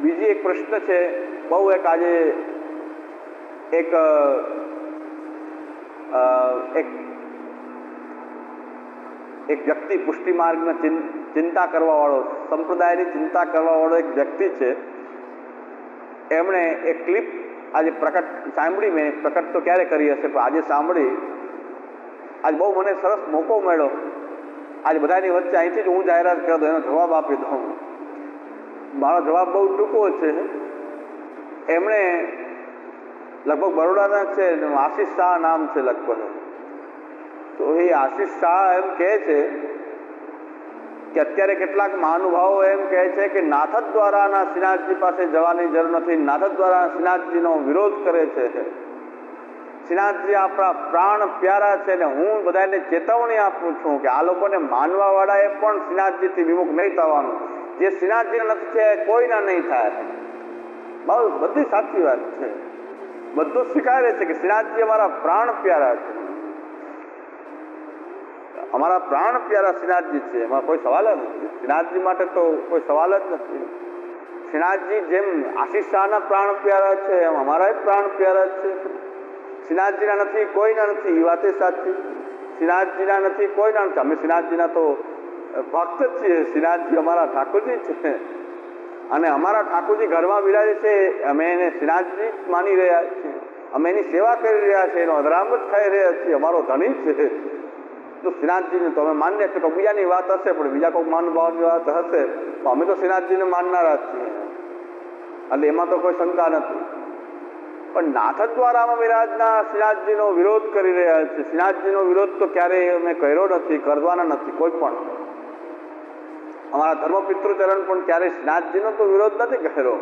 બીજી એક પ્રશ્ન છે, બહુ એક આજે એક એક વ્યક્તિ પુષ્ટિ માર્ગની ચિંતા કરવાવાળો, સંપ્રદાયની ચિંતા કરવાવાળો એક વ્યક્તિ છે. એમણે એક ક્લિપ આજે પ્રકટ સાંભળી. મેં પ્રકટ તો ક્યારે કરી હશે, પણ આજે સાંભળી. આજ બહુ મને સરસ મોકો મળ્યો. આજે બધાની વચ્ચે અહીંથી જ હું જાહેરાત કરી દઉં, એનો જવાબ આપી દઉં. મારો જવાબ બહુ ટૂંકો છે. એમણે લગભગ બરોડાના છે, આશીષ શાહ નામ છે લગભગ. તો એ આશીષ શાહ એમ કહે છે કે અત્યારે કેટલાક મહાનુભાવો એમ કહે છે કે નાથદ દ્વારાના શ્રીનાથજી પાસે જવાની જરૂર નથી, નાથદ દ્વારા શ્રીનાથજીનો વિરોધ કરે છે. શ્રીનાથજી આપણા પ્રાણ પ્યારા છે ને હું બધાને ચેતવણી આપું છું કે આ લોકોને માનવા વાળાએ પણ શ્રીનાથજીથી વિમુખ નહીં થવાનું. જે શ્રીનાથજીના નથી છે કોઈના નહીં થાય. બહુ બધી સાચી વાત છે. બધું સ્વીકારે છે કે શ્રીનાથજી અમારા પ્રાણ પ્યારા છે, અમારા પ્રાણ પ્યારા શ્રીનાથજી છે. એમાં કોઈ સવાલ જ નથી. શ્રીનાથજી માટે તો કોઈ સવાલ જ નથી. શ્રીનાથજી જેમ આશીષ શાહના પ્રાણ પ્યારા છે એમ અમારા પ્રાણ પ્યારા છે. શ્રીનાથજીના નથી કોઈના નથી, એ વાત સાચી. શ્રીનાથજીના નથી કોઈના નથી. અમે શ્રીનાથજીના તો ભક્ત છીએ. શ્રીનાથજી અમારા ઠાકોરજી છે અને અમારા ઠાકોરજી ઘરમાં બિરાજે છે. અમે એને શ્રીનાથજી માની રહ્યા છીએ, અમે એની સેવા કરી રહ્યા છીએ, એનો અધરામૃત ખાઈ રહ્યા છીએ. અમારો ધણી છે તો શ્રીનાથજીને તો અમે માન્ય છે. તો બીજાની વાત હશે, પણ બીજા કોઈ મહાનુભાવની વાત હશે તો અમે તો શ્રીનાથજીને માનનારા જ છીએ, એટલે એમાં તો કોઈ શંકા નથી. પણ નાથદ દ્વારામાં વિરાજના શ્રીનાથજીનો વિરોધ કરી રહ્યા છે. શ્રીનાથજીનો વિરોધ તો ક્યારેય અમે કર્યો નથી, કરવાના નથી કોઈ પણ. અમારા ધર્મપિતૃચરણ પણ ક્યારેય શ્રીનાથજીનો તો વિરોધ નથી કર્યો.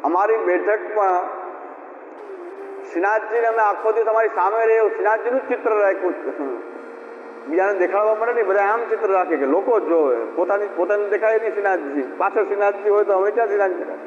અમારી બેઠકમાં શ્રીનાથજીને અમે આખો દિવસ અમારી સામે રહે એવું શ્રીનાથજીનું ચિત્ર રાખ્યું છે. બીજાને દેખાડવા માટે નહીં, બધા આમ ચિત્ર રાખે કે લોકો જોવે. પોતાને દેખાય નહીં શ્રીનાથજી. પાછળ શ્રીનાથજી હોય તો અમે ક્યાં શ્રીનાથજી દેખાય?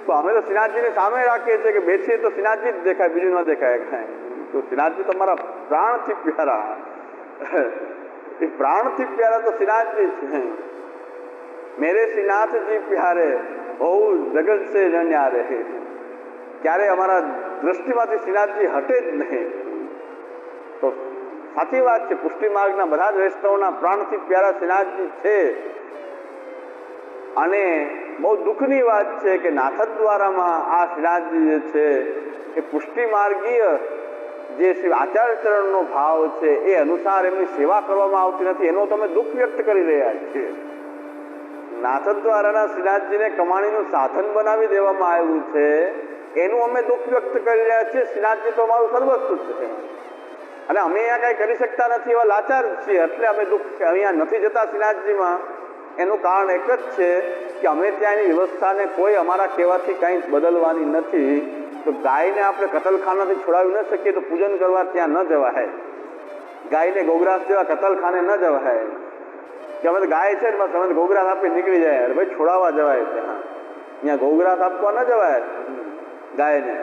તો અમે તો શ્રીનાથજીને સામે રાખીએ છીએ કે બેસીએ તો શ્રીનાથજી જ દેખાય, બીજું ન દેખાય કાંઈ. તો શ્રીનાથજી તો અમારા પ્રાણથી પ્યારા, એ પ્રાણથી પ્યારા તો શ્રીનાથજી છે. મેરે શ્રીનાથજી પ્યારે બહુ જગત છે ન ન્યારે. ક્યારે અમારા દ્રષ્ટિમાંથી શ્રીનાથજી હટે જ નહીં. તો સાચી વાત છે, પુષ્ટિ માર્ગના બધા જ વૈષ્ણવના પ્રાણથી પ્યારા શ્રીનાથજી છે. અને બહુ દુઃખની વાત છે કે નાથદ દ્વારામાં આ શ્રીનાથજી જે છે એ પુષ્ટિ માર્ગીય જે શ્રી આચાર્યચરણનો ભાવ છે એ અનુસાર એમની સેવા કરવામાં આવતી નથી. એનો તમે દુઃખ વ્યક્ત કરી રહ્યા છીએ. નાથદ દ્વારાના શ્રીનાથજીને કમાણીનું સાધન બનાવી દેવામાં આવ્યું છે, એનું અમે દુઃખ વ્યક્ત કરી રહ્યા છીએ. શ્રીનાથજી તો અમારું સર્વસ્વ છે અને અમે અહીંયા કાંઈ કરી શકતા નથી, એવા લાચાર છીએ. એટલે અમે દુઃખ અહીંયા નથી જતા શ્રીનાથજીમાં. એનું કારણ એક જ છે કે અમે ત્યાંની વ્યવસ્થાને કોઈ અમારા કહેવાથી કંઈ બદલવાની નથી. તો ગાયને આપણે કતલખાનાથી છોડાવી ન શકીએ તો પૂજન કરવા ત્યાં ન જવાય. ગાયને ગોગ્રાસ જેવા કતલખાને ન જવાય કે અમે તો ગાય છે ને બસ અમે ગોગ્રાસ આપી નીકળી જાય. અરે ભાઈ છોડાવવા જવાય, ત્યાં અહીંયા ગોગ્રાસ આપવા ન જવાય ગાયને.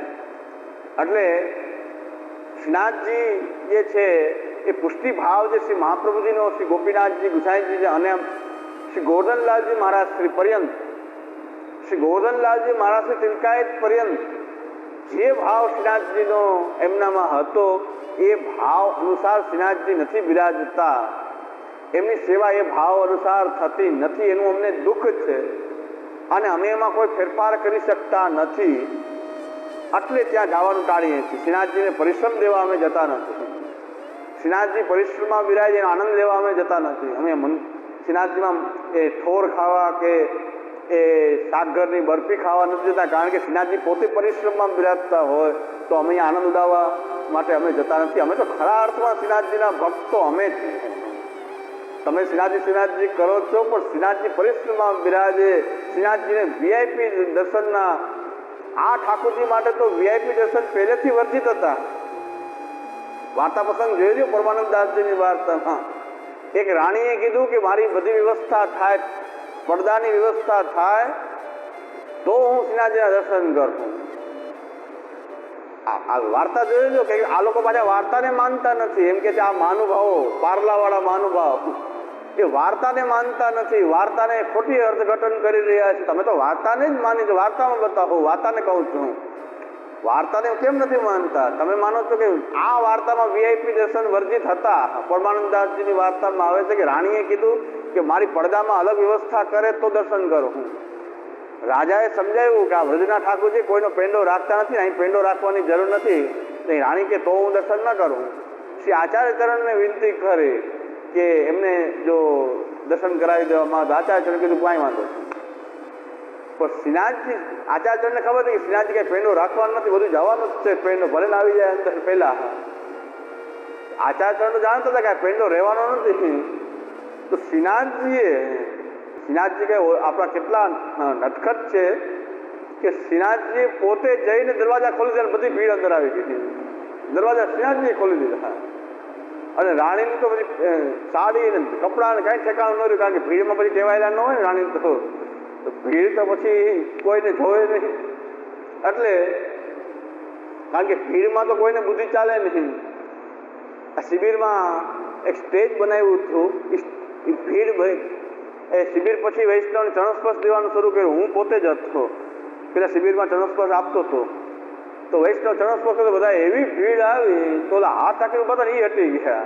એટલે શ્રીનાથજી જે છે એ પુષ્ટિ ભાવ જે શ્રી મહાપ્રભુજીનો, શ્રી ગોપીનાથજી ગુસાઈજી અને શ્રી ગોવર્ધનલાલજી મહારાજ શ્રી પર્યંત, શ્રી ગોવર્ધનલાલજી મહારાજ શ્રી તિલકાયત પર્યંત જે ભાવ શ્રીનાથજીનો એમનામાં હતો એ ભાવ અનુસાર શ્રીનાથજી નથી બિરાજતા. એમની સેવા એ ભાવ અનુસાર થતી નથી. એનું અમને દુઃખ છે અને અમે એમાં કોઈ ફેરફાર કરી શકતા નથી. એટલે ત્યાં જવાનું ટાળીએ છીએ. શ્રીનાથજીને પરિશ્રમ દેવા અમે જતા નથી. શ્રીનાથજી પરિશ્રમમાં બિરાજે આનંદ લેવા અમે જતા નથી. અમે શ્રીનાથજીમાં એ ઠોર ખાવા કે એ શાકઘરની બરફી ખાવા નથી જતા, કારણ કે શ્રીનાથજી પોતે પરિશ્રમમાં બિરાજતા હોય તો અમે આનંદ ઉડાવવા માટે અમે જતા નથી. અમે તો ખરા અર્થમાં શ્રીનાથજીના ભક્તો અમે છીએ. તમે શ્રીનાથજી કરો છો, પણ શ્રીનાથજી પરિશ્રમમાં બિરાજે. શ્રીનાથજીને વીઆઈપી દર્શનના, આ ઠાકોરજી માટે તો વીઆઈપી દર્શન પહેલેથી વર્જિત હતા. વાર્તા પ્રસંગ જોઈ લો પરમાનંદ દાસજીની વાર્તામાં. એક રાણીએ કીધું કે મારી બધી વ્યવસ્થા થાય, પડદાની વ્યવસ્થા થાય તો હું શ્રીનાથજીના દર્શન કરું. આ વાર્તા જોઈ લો કે આ લોકો પાછા વાર્તાને માનતા નથી. એમ કે છે આ મહાનુભાવો, પારલાવાળા મહાનુભાવ એ વાર્તાને માનતા નથી, વાર્તાને ખોટી અર્થઘટન કરી રહ્યા છે. તમે તો વાર્તાને જ માની છો, વાર્તામાં બતાવો. વાર્તાને કહું છું, વાર્તાને કેમ નથી માનતા? તમે માનો છો કે આ વાર્તામાં વીઆઈપી દર્શન વર્જિત હતા. પરમાનંદદાસજીની વાર્તામાં આવે છે કે રાણીએ કીધું કે મારી પડદામાં અલગ વ્યવસ્થા કરે તો દર્શન કરું. રાજાએ સમજાવ્યું કે આ વ્રજના ઠાકોરજી કોઈનો પેંડો રાખતા નથી, અહીં પેંડો રાખવાની જરૂર નથી. રાણી કે તો હું દર્શન ન કરું. શ્રી આચાર્ય ચરણને વિનંતી કરી કે એમને જો દર્શન કરાવી દેવામાં આવે. આચાર્ય ચરણ કીધું કાંઈ વાંધો. પણ શ્રીનાથજી, આચાર્ય ચરણને ખબર હતી કે શ્રીનાથજી કઈ પેંડો રાખવાનો નથી, બધું જવાનું જ છે. પેંડો ભલે આવી જાય અંદર પહેલા. આચાર્ય ચરણ તો જાણતા હતા કે પેંડો રહેવાનો નથી. તો શ્રીનાથજી કઈ આપણા કેટલા નટખટ છે કે શ્રીનાથજી પોતે જઈને દરવાજા ખોલી દીધા, બધી ભીડ અંદર આવી ગઈ. દરવાજા શ્રીનાથજીએ ખોલી દીધા. અને રાણીની તો પછી સાડી ને કપડા ને કઈ ઠેકાણું ન રહ્યું, કારણ કે ભીડમાં પછી ટેવાયેલા ન હોય ને રાણી તો ભીડ તો પછી કોઈને જોવે નહીં. એટલે કારણ કે ભીડમાં તો કોઈને બુદ્ધિ ચાલે નહીં. આ શિબિરમાં એક સ્ટેજ બનાવ્યું હતું. ભીડ એ શિબિર પછી વૈષ્ણવને ચરણસ્પર્શ દેવાનું શરૂ કર્યું. હું પોતે જ હતો પેલા શિબિરમાં ચરણસ્પર્શ આપતો હતો. તો વૈષ્ણવ ચરણસ્પર્શ તો બધા એવી ભીડ આવી તો ઓલા હાથ ટાંકી બધા એ હટી ગયા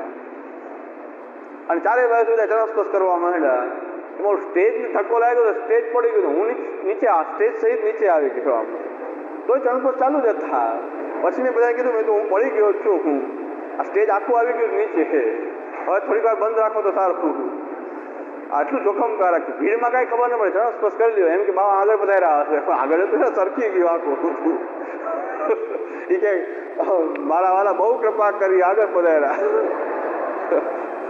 અને ચારે બાજુ બધા ચરણસ્પર્શ કરવા માંડ્યા. એમાં સ્ટેજને ધક્કો લાગ્યો તો સ્ટેજ પડી ગયું. હું નીચે સ્ટેજ સહિત નીચે આવી ગયો. તોય ચરણસ્પર્શ ચાલુ જ હતા. પછી મેં બધાએ કીધું મેં તો હું પડી ગયો છું. હું આ સ્ટેજ આખું આવી ગયું નીચે, હવે થોડીક વાર બંધ રાખો તો સારું. આટલું જોખમકારક. ભીડમાં કાંઈ ખબર ન પડે, ચરણસ્પર્શ કરી લ્યો એમ કે બાબા આગળ વધાર્યા હશે. આગળ તો સરકી ગયું આખું. એ કે મારા વાલા બહુ કૃપા કરી, આગળ વધાર્યા.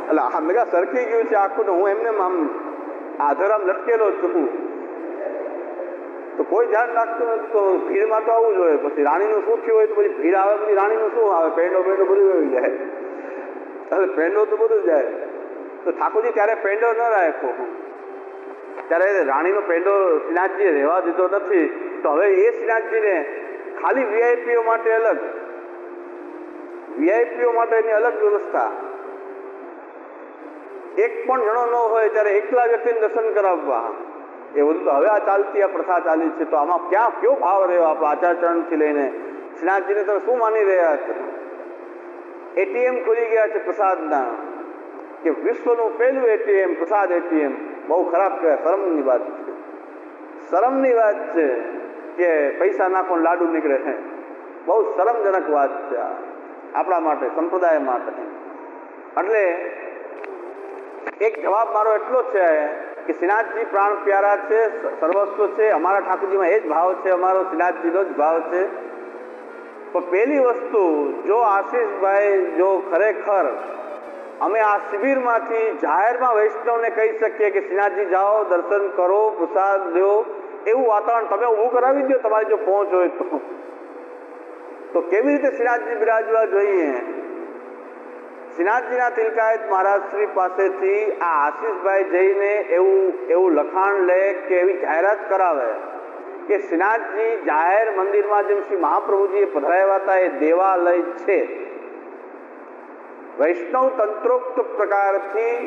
એટલે આ મેં સરકી ગયું છે આખું. હું એમને આમ આધરામ લટકેલો છું. તો કોઈ ધ્યાન રાખતું નથી. તો ભીડમાં તો આવવું જોઈએ. પછી રાણીનું શું થયું હોય તો પછી ભીડ આવે, પછી રાણીનું શું આવે? પેંડો બધું આવી જાય. એટલે પેંડો તો બધું જાય. તો ઠાકોરજી ત્યારે પેંડો ન રાખ્યો. ત્યારે રાણીનો પેંડો શ્રીનાથજીએ રહેવા દીધો નથી. તો હવે એ શ્રીનાથજીને ખાલી વીઆઈપીઓ માટે અલગ, વીઆઈપીઓ માટેની અલગ વ્યવસ્થા. એક પણ જણો ન હોય ત્યારે એકલા વ્યક્તિને દર્શન કરાવવા. એ બધું તો હવે આ ચાલતી આ પ્રથા ચાલી છે. તો આમાં ક્યાં કયો ભાવ રહ્યો આપણા આચાર્ય ચરણથી લઈને શ્રીનાથજીને તમે શું માની રહ્યા છો? એટીએમ ખુલી ગયા છે પ્રસાદના, કે વિશ્વનું પહેલું એટીએમ પ્રસાદ એટીએમ. બહુ ખરાબ કહેવાય, શરમની વાત છે. શરમની વાત છે કે પૈસા નાખો લાડુ નીકળે છે. બહુ શરમજનક વાત છે આપણા માટે, સંપ્રદાય માટે. એટલે એક જવાબ મારો એટલો છે કે શ્રીનાથજી પ્રાણ પ્યારા છે, સર્વસ્વ છે. અમારા ઠાકોરજીમાં એ જ ભાવ છે, અમારો શ્રીનાથજીનો જ ભાવ છે. પણ પહેલી વસ્તુ, જો આશીષભાઈ જો ખરેખર અમે આ શિબિરમાંથી જાહેરમાં વૈષ્ણવને કહી શકીએ કે શ્રીનાથજી જાઓ, દર્શન કરો, પ્રસાદ લો, એવું વાતાવરણ તમે ઊભું કરાવી દો તમારી જો પહોંચ હોય તો કેવી રીતે શ્રીનાથજી બિરાજવા જોઈએ? શ્રીનાથજીના તિલકાયત મહારાજશ્રી પાસેથી આ આશીષભાઈ જઈને એવું લખાણ લે કે એવી જાહેરાત કરાવે કે શ્રીનાથજી જાહેર મંદિરમાં જેમ શ્રી મહાપ્રભુજીએ પધરાવ્યા હતા એ દેવાલય છે. વૈષ્ણવ તંત્રોક્ત પ્રકારથી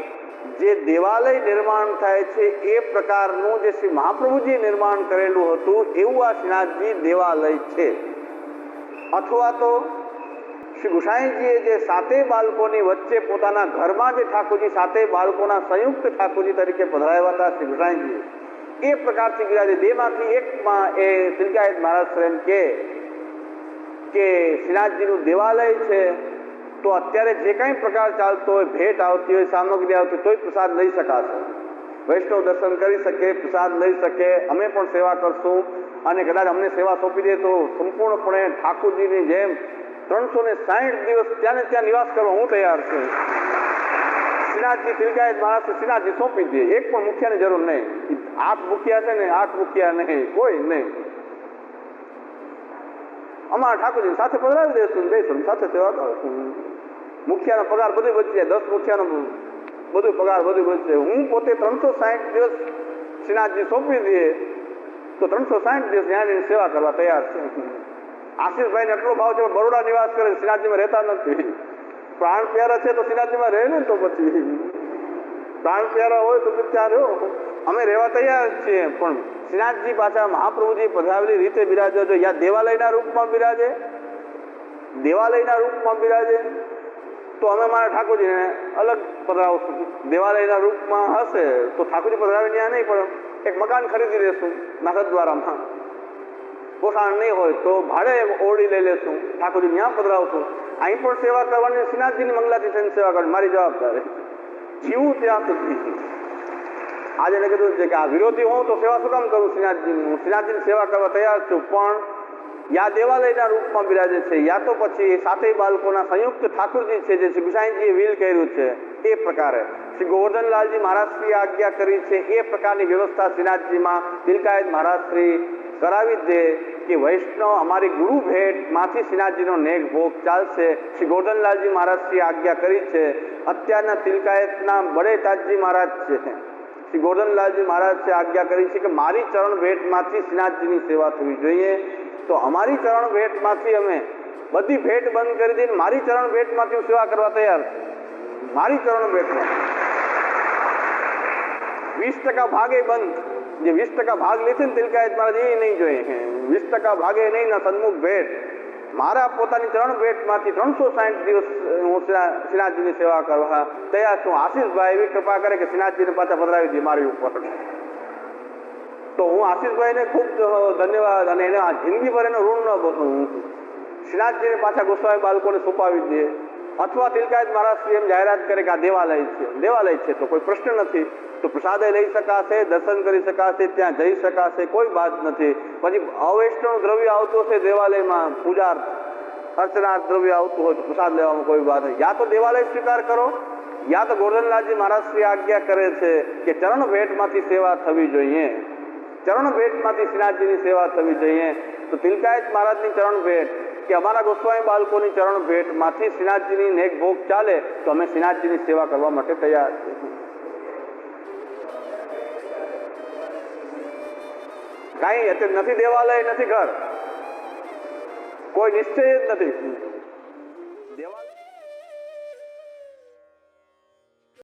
જે દેવાલય નિર્માણ થાય છે એ પ્રકારનું જે શ્રી મહાપ્રભુજીએ નિર્માણ કરેલું હતું એવું આ શ્રીનાથજી દેવાલય છે. અથવા તો શ્રી ગુસાઈજીએ જે સાતે બાળકોની વચ્ચે પોતાના ઘરમાં જે ઠાકોરજી સાતે બાળકોના સંયુક્ત ઠાકોરજી તરીકે પધરાવ્યા હતા શ્રી ગુસાઈજી, એ પ્રકારથી બિરાજે. બેમાંથી એકમાં એ તિલકાયત મહારાજ એમ કે શ્રીનાથજીનું દેવાલય છે. તો અત્યારે જે કંઈ પ્રકાર ચાલતો હોય, ભેટ આવતી હોય, સામગ્રી આવતી તોય પ્રસાદ લઈ શકાશે. વૈષ્ણવ દર્શન કરી શકે, પ્રસાદ લઈ શકે. અમે પણ સેવા કરશું અને કદાચ અમને સેવા સોંપી દે તો સંપૂર્ણપણે ઠાકોરજીની જેમ 360 દિવસ ત્યાં ને ત્યાં નિવાસ કરવા હું તૈયાર છું. શ્રીનાથજી તિલકાયત મહારાજ શ્રીનાથજી સોંપી દે. એક પણ મુખિયાની જરૂર નહીં. 8 મુખિયા છે ને 8 મુખિયા નહીં, કોઈ નહીં. અમારા ઠાકોરજી સાથે પધરાવી દઈશું, જઈશું સાથે સેવા કરશું. મુખિયાનો પગાર બધું બચી જાય, 10 મુખિયાનો બધું પગાર બધું બચે. હું પોતે 360 દિવસ શ્રીનાથજી સોંપી દે તો 360 દિવસ ન્યાયની સેવા કરવા તૈયાર છે. આશીષભાઈને એટલો ભાવ છે, બરોડા નિવાસ કરે, શ્રીનાથજીમાં રહેતા નથી. પ્રાણ પ્યારા છે તો શ્રીનાથજીમાં રહે ને. તો પછી પ્રાણ પ્યારા હોય તો ત્યારે અમે રહેવા તૈયાર છીએ, પણ શ્રીનાથજી પાછા મહાપ્રભુજી પધરાવેલી રીતે બિરાજો. જો યા દેવાલયના રૂપમાં બિરાજે, દેવાલયના રૂપમાં બિરાજે તો અમે મારા ઠાકોરજીને અલગ પધરાવશું. દેવાલયના રૂપમાં હશે તો ઠાકોરજી પધરાવી ત્યાં નહીં, પણ એક મકાન ખરીદી લેશું નાથદ્વારામાં. પોષણ નહીં હોય તો ભાડે ઓરડી લઈ લેશું, ઠાકોરજી ત્યાં પધરાવશું. અહીં પણ સેવા કરવાની, શ્રીનાથજીની મંગલાથી થઈને સેવા કરવાની મારી જવાબદારી. જીવું ત્યાં સુધી. આજે એને કીધું છે કે આ વિરોધી હોઉં તો સેવા શું કામ કરું શ્રીનાથજીની? હું શ્રીનાથજીની સેવા કરવા તૈયાર છું, પણ યા દેવાલયના રૂપમાં બિરાજે છે, યા તો પછી સાતે બાળકોના સંયુક્ત ઠાકુરજી છે, જે શ્રી ગુસાઈજીએ વિલ કર્યું છે એ પ્રકારે શ્રી ગોવર્ધનલાલજી મહારાજશ્રીએ આજ્ઞા કરી છે એ પ્રકારની વ્યવસ્થા શ્રીનાથજીમાં તિલકાયત મહારાજશ્રી કરાવી દે કે વૈષ્ણવ અમારી ગુરુ ભેટમાંથી શ્રીનાથજીનો નેક ભોગ ચાલશે. શ્રી ગોવર્ધનલાલજી મહારાજશ્રીએ આજ્ઞા કરી છે. અત્યારના તિલકાયતના બડે તાજજી મહારાજ છે, શ્રી ગોવર્ધનલાલજી મહારાજે આજ્ઞા કરી છે કે મારી ચરણ ભેટમાંથી શ્રીનાથજીની સેવા થવી જોઈએ. તો અમારી ચરણ ભેટમાંથી અમે બધી ભેટ બંધ કરી દઈને મારી ચરણ ભેટમાંથી હું સેવા કરવા તૈયાર છું. મારી ચરણ ભેટમાં 20% ભાગે બંધ. જે 20% ભાગ લીધી ને તિલકાયત મહારાજ એ નહીં જોઈએ, 20% ભાગે નહીં ના સન્મુખ ભેટ. મારા પોતાની ચરણ ભેટમાંથી 360 દિવસ હું શ્રીનાથજીની સેવા કરવા તૈયાર છું. આશીષભાઈ એવી કૃપા કરે કે શ્રીનાથજીને પાછા પધરાવી દે મારી ઉપર. તો હું આશીષભાઈને ખૂબ ધન્યવાદ, અને એને જિંદગી પર એનો ઋણ ન બનવું. શ્રીનાથજીને પાછા ગોસ્વામી બાળકોને સોંપાવી દે, અથવા તિલકાયત મહારાજ એમ જાહેરાત કરે કે આ દેવાલય છે. દેવાલય છે તો કોઈ પ્રશ્ન નથી, તો પ્રસાદે લઈ શકાશે, દર્શન કરી શકાશે, ત્યાં જઈ શકાશે, કોઈ વાત નથી. પછી અવૈષ્ણવ દ્રવ્ય આવતું હશે દેવાલયમાં, પૂજા અર્ચના દ્રવ્ય આવતું હોય તો પ્રસાદ લેવામાં કોઈ વાત નથી. યા તો દેવાલય સ્વીકાર કરો, યા તો ગોવર્ધનલાલજી મહારાજશ્રી આજ્ઞા કરે છે કે ચરણ ભેટમાંથી સેવા થવી જોઈએ. ચરણ ભેટમાંથી શ્રીનાથજીની સેવા થવી જોઈએ. તો તિલકાયત મહારાજની ચરણ ભેટ કે અમારા ગોસ્વામી બાળકોની ચરણ ભેટમાંથી શ્રીનાથજીની નેક ભોગ ચાલે તો અમે શ્રીનાથજીની સેવા કરવા માટે તૈયાર છીએ. કાંઈ અત્યારે નથી દેવાલય, નથી ઘર, કોઈ નિશ્ચય જ નથી.